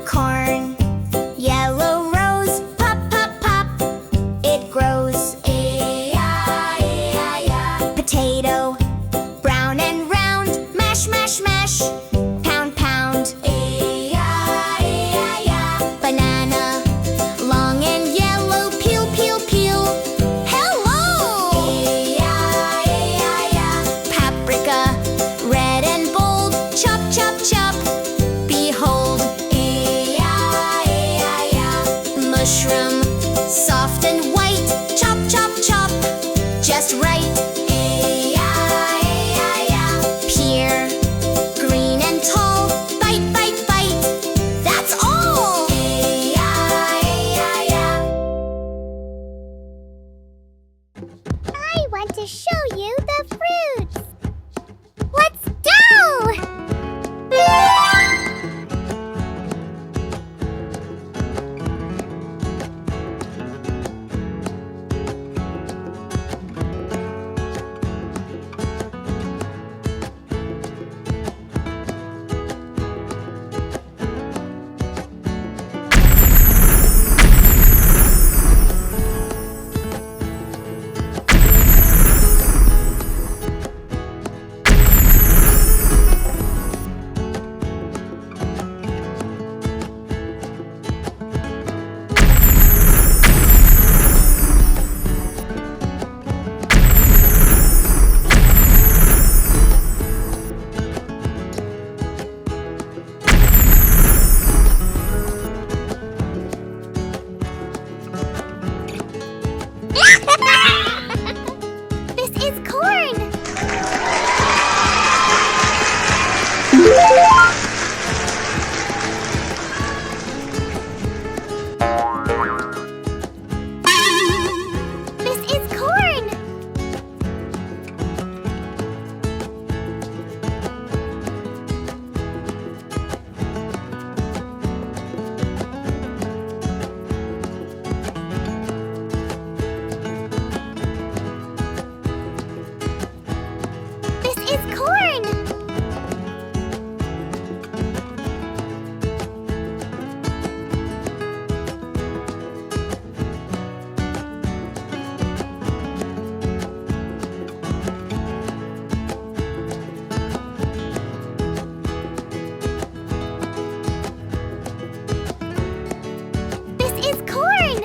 Corn, yellow rose, pop, pop, pop, it grows. E-I-E-I-I. Potato, brown and round, mash, mash, mash, pound, pound. E-I-E-I-I. Banana, long and yellow, peel, peel, peel. Hello! E-I-E-I-I. Paprika, red and bold, chop, chop, chop. Behold, E-I-E-I-I. Mushroom, soft and white, chop, chop, chop. Just right. E-I-E-I-I. Pear, green and tall, bite, bite, bite. That's all. E-I-E-I-I. I want to show you the fruits. Let's go! This is corn. This is corn. This is corn. This is corn.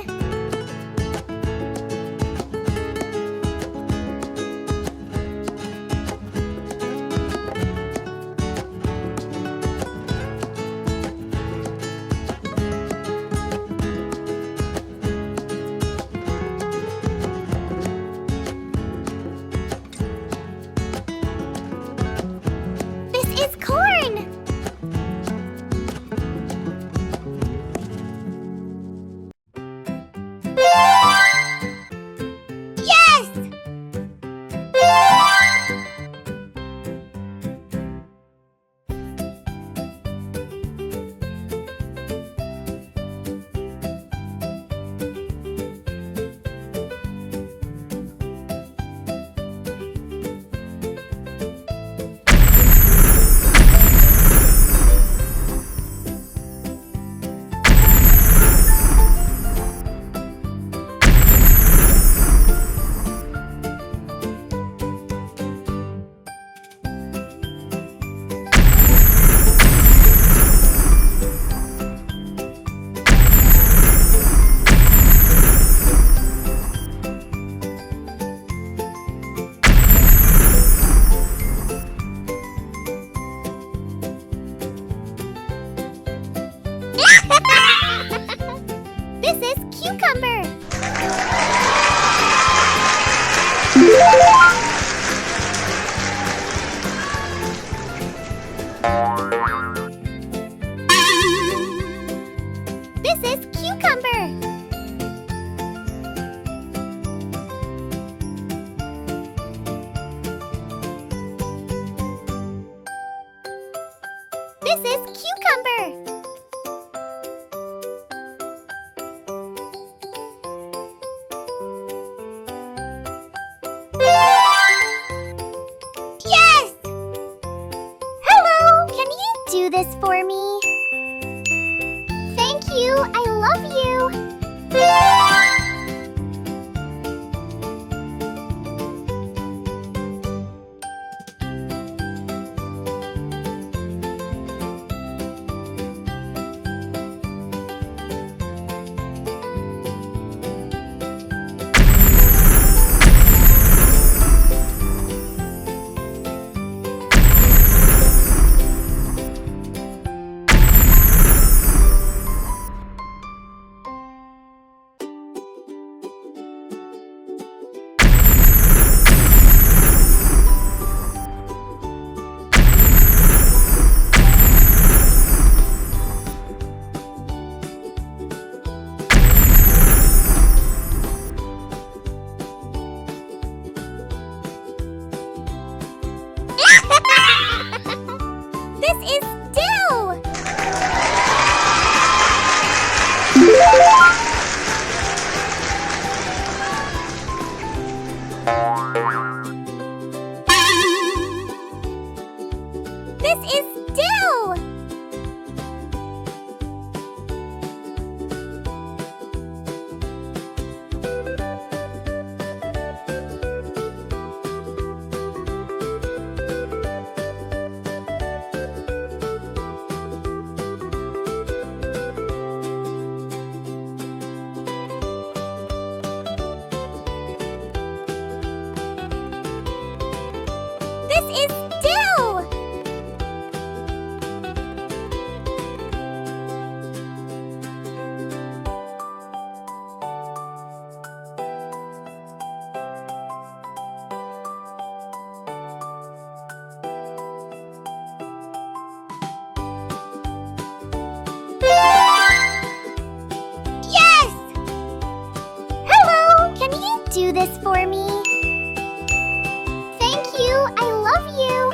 This is corn. Yes! This is cucumber. This is cucumber. This is cucumber. Yes! this for me? Thank you. I love you. This is still. This is still. This is still. Yes! Hello, can you do this for me? Thank you. I love you.